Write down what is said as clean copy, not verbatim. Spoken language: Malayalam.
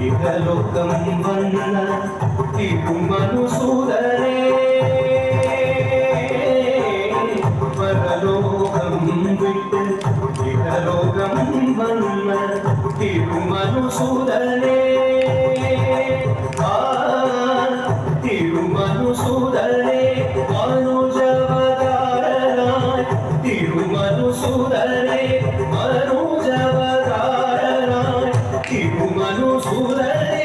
ഇഹലോകം വന്ന തിരുമനുസൂദനേ പരലോകം വിട്ട് ഇഹലോകം വന്ന തിരുമനുസൂദനേ തിരുമനുസൂദനേ മനുജവതാരനായി തിരുമനുസൂദനേ മനുജവതാരനായി തിരുമനുസൂദനേ